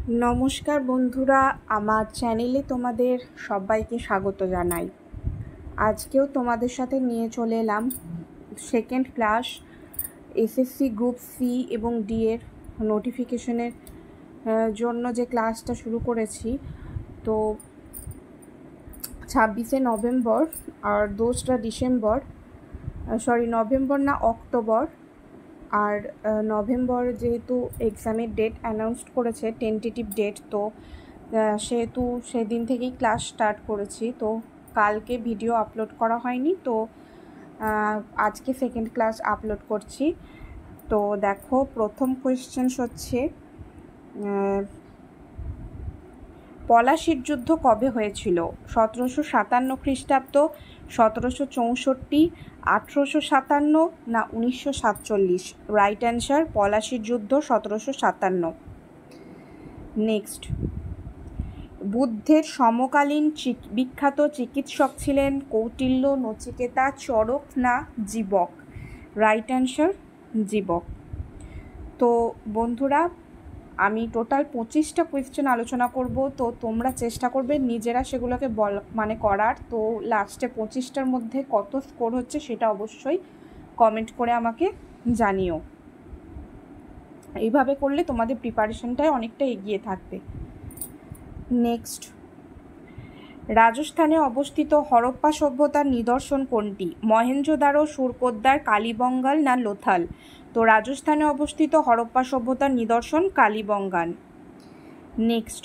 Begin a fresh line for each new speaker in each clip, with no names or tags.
নমস্কার বন্ধুরা, আমার চ্যানেলে তোমাদের সবাইকে স্বাগত জানাই। আজকেও তোমাদের সাথে নিয়ে চলে এলাম second class SSC group C এবং ডি এর নোটিফিকেশনের জন্য যে ক্লাসটা শুরু করেছি। তো 26শে নভেম্বর আর 2রা ডিসেম্বর, নভেম্বর না অক্টোবর, আর নভেম্বর যেহেতু এক্সামের ডেট অ্যানাউন্সড করেছে, টেন্টেটিভ ডেট, তো সেহেতু সেদিন থেকেই ক্লাস স্টার্ট করেছি। তো কালকে ভিডিও আপলোড করা হয়নি, তো আজকে সেকেন্ড ক্লাস আপলোড করছি। তো দেখো, প্রথম কোয়েশ্চেন হচ্ছে পলাশির যুদ্ধ কবে হয়েছিল? 1757 খ্রিস্টাব্দ, 1764, 1857 না 1947? রাইট অ্যান্সার পলাশির যুদ্ধ 1757। নেক্সট, বুদ্ধের সমকালীন বিখ্যাত চিকিৎসক ছিলেন কৌটিল্য, নচিকেতা, চরক না জীবক? রাইট অ্যান্সার জীবক। তো বন্ধুরা, আমি টোটাল 25টা কোয়েশ্চেন আলোচনা করব, তো তোমরা চেষ্টা করবে নিজেরা সেগুলোকে করার। তো লাস্টে 25টার মধ্যে কত স্কোর হচ্ছে সেটা অবশ্যই কমেন্ট করে আমাকে জানিও। এইভাবে করলে তোমাদের প্রিপারেশনটাই অনেকটা এগিয়ে থাকবে। নেক্সট, রাজস্থানে অবস্থিত হরপ্পা সভ্যতার নিদর্শন কোনটি? মহেঞ্জোদারো, সুরকোদ্দার, কালীবঙ্গাল না লোথাল? তো রাজস্থানে অবস্থিত হরপ্পা সভ্যতার নিদর্শন কালীবঙ্গান। নেক্সট,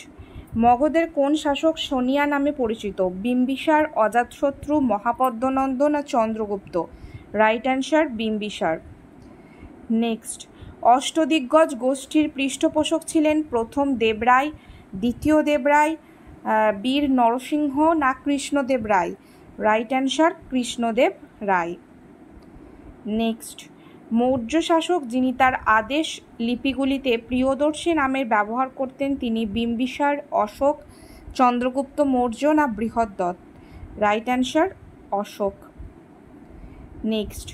মগধের কোন শাসক সোনিয়া নামে পরিচিত? বিম্বিসার, অজাতশত্রু, মহাপদ্মনন্দ না Chandragupta? Right answer Bimbisara. Next, Ashtadiggaja গোষ্ঠীর পৃষ্ঠপোষক ছিলেন প্রথম দেবরায়, দ্বিতীয় দেবরায়, বীর নরসিংহ না কৃষ্ণদেব রায়? রাইট অ্যান্সার কৃষ্ণদেব রায়। নেক্সট, মৌর্য শাসক যিনি তার আদেশ লিপিগুলিতে প্রিয়দর্শী নামের ব্যবহার করতেন, তিনি বিম্বিসার, অশোক, চন্দ্রগুপ্ত মৌর্য না Brihadratha? Right answer Ashoka. Next,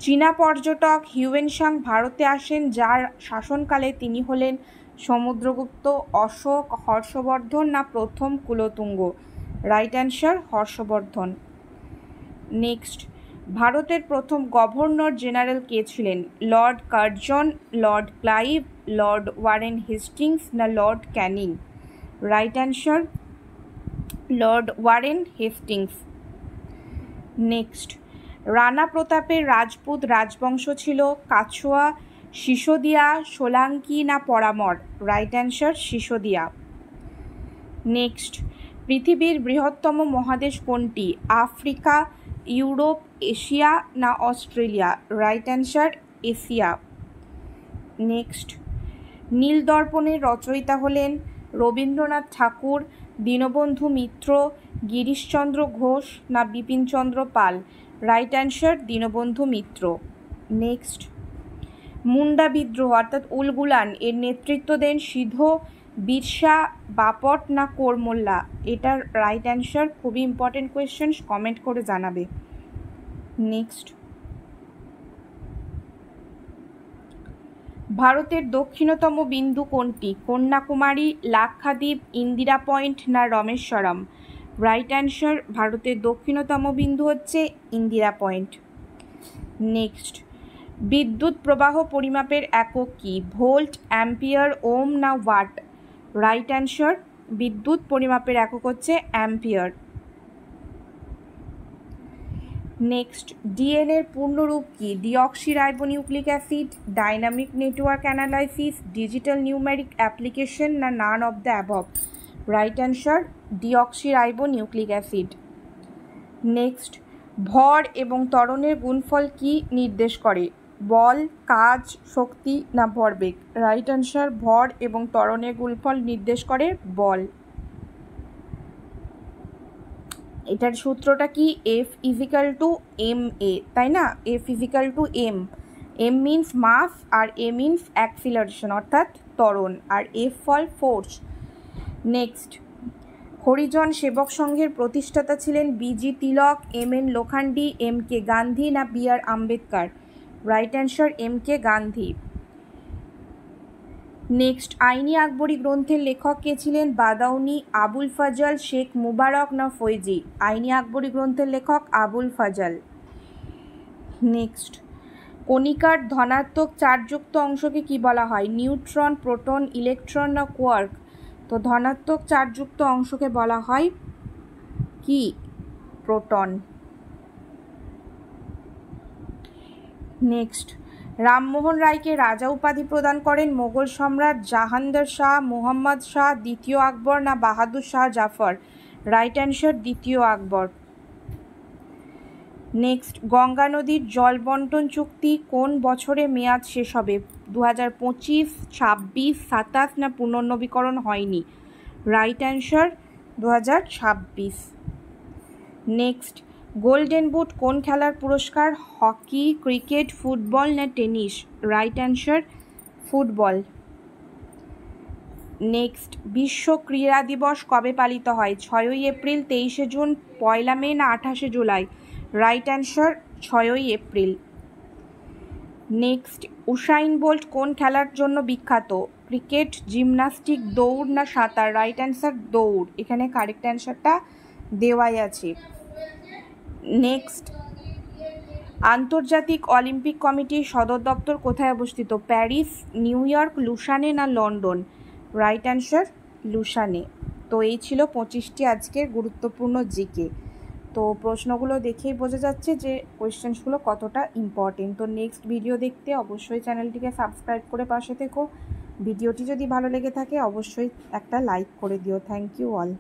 চীনা পর্যটক হিউয়েনসাং ভারতে আসেন, যার শাসনকালে তিনি হলেন সমুদ্রগুপ্ত, অশোক, হর্ষবর্ধন না প্রথম Kulottunga? Right answer Harshavardhana. Next, ভারতের প্রথম গভর্নর জেনারেল কে ছিলেন? Lord Curzon, Lord Clive, Lord Warren Hastings না Lord Canning? Right answer Lord Warren Hastings. Next, Rana প্রতাপের রাজপুত রাজবংশ ছিল কাছোয়া, সিসোদিয়া, সোলাঙ্কি না Paramara? Right answer Sisodia. Next, পৃথিবীর বৃহত্তম মহাদেশ কোনটি? আফ্রিকা, ইউরোপ, এশিয়া না Australia? Right answer Asia. Next, নীলদর্পণের রচয়িতা হলেন রবীন্দ্রনাথ ঠাকুর, দীনবন্ধু মিত্র, গিরিশচন্দ্র ঘোষ না বিপিনচন্দ্র পাল? Right answer Dinabandhu Mitra. Next, Munda বিদ্রোহ অর্থাৎ উলগুলান এর নেতৃত্ব দেন সিধো, বিরসা, বাপট না কোরমোল্লা? এটার রাইট অ্যান্সার খুবই ইম্পর্টেন্ট কোয়েশ্চেন, কমেন্ট করে জানাবে। নেক্সট, ভারতের দক্ষিণতম বিন্দু কোনটি? কন্যাকুমারী, লাক্ষাদ্বীপ, ইন্দিরা পয়েন্ট না রামেশ্বরম? রাইট অ্যান্সার ভারতের দক্ষিণতম বিন্দু হচ্ছে ইন্দিরা পয়েন্ট। নেক্সট, বিদ্যুৎ প্রবাহ পরিমাপের একক কি? ভোল্ট, অ্যাম্পিয়ার, ওম না ওয়াট? রাইট অ্যান্সার বিদ্যুৎ পরিমাপের একক হচ্ছে অ্যাম্পিয়ার। নেক্সট, ডিএনএর পূর্ণরূপ কি? Deoxyribonucleic acid, dynamic network analysis, digital numeric application না none of the above? Right answer deoxyribonucleic acid. Next, ভর এবং ত্বরণের গুণফল কি নির্দেশ করে? বল, কাজ, শক্তি না ভরবেগ? রাইট অ্যান্সার ভর এবং ত্বরণের গুণফল নির্দেশ করে বল। এটার সূত্রটা কি? F equal to M A, তাই না? F equal to M, M means mass আর এ মিনস অ্যাক্সিলারেশন অর্থাৎ ত্বরণ, আর F for force. Next, Harijan Sevak সংঘের প্রতিষ্ঠাতা ছিলেন B G Tilak, M N Lokhande, M K Gandhi না B R Ambedkar? Right answer M K Gandhi. Next, Ain-i Akbari গ্রন্থের লেখক কে ছিলেন? বাদাউনি, আবুল ফজল, শেখ মুবারক না ফৈজি? আইনি আকবরী গ্রন্থের লেখক আবুল ফজল। নেক্সট, কণিকার ধনাত্মক চার্জযুক্ত অংশকে কি বলা হয়? নিউট্রন, প্রোটন, ইলেকট্রন না কোয়ার্ক? তো ধনাত্মক চার্জযুক্ত অংশকে বলা হয় কি? প্রোটন। নেক্সট, রামমোহন রায়কে রাজা উপাধি প্রদান করেন মোগল সম্রাট জাহাঙ্গীর শাহ, মোহাম্মদ শাহ, দ্বিতীয় আকবর না বাহাদুর শাহ জাফর? রাইট অ্যান্সার দ্বিতীয় আকবর। নেক্সট, গঙ্গা নদীর জল বন্টন চুক্তি কোন বছরে মেয়াদ শেষ হবে? 2025, 26, 27 না পুনর্নবীকরণ হয়নি? Right answer 2026। Next, golden boot কোন খেলার পুরস্কার? হকি, ক্রিকেট, ফুটবল না tennis? Right answer football. Next, বিশ্ব ক্রীড়া দিবস কবে পালিত হয়? 6ই এপ্রিল, 23শে জুন, 1 মে না 28শে জুলাই? রাইট অ্যান্সার 6ই এপ্রিল। নেক্সট, উসাইন বোল্ট কোন খেলার জন্য বিখ্যাত? ক্রিকেট, জিমন্যাস্টিক, দৌড় না সাঁতার? রাইট অ্যান্সার দৌড়। এখানে কারেক্ট অ্যান্সারটা দেওয়াই আছে। নেক্সট, আন্তর্জাতিক অলিম্পিক কমিটির সদর দপ্তর কোথায় অবস্থিত? প্যারিস, নিউ ইয়র্ক, লুসানে না লন্ডন? Right answer লুসানে। তো এই ছিল 25টি আজকের গুরুত্বপূর্ণ জিকে। তো প্রশ্নগুলো দেখেই বোঝা যাচ্ছে যে কোয়েশ্চেন্সগুলো কতটা ইম্পর্টেন্ট। তো নেক্সট ভিডিও দেখতে অবশ্যই চ্যানেলটিকে সাবস্ক্রাইব করে পাশে থেকো। ভিডিওটি যদি ভালো লেগে থাকে অবশ্যই একটা লাইক করে দিও। Thank you all.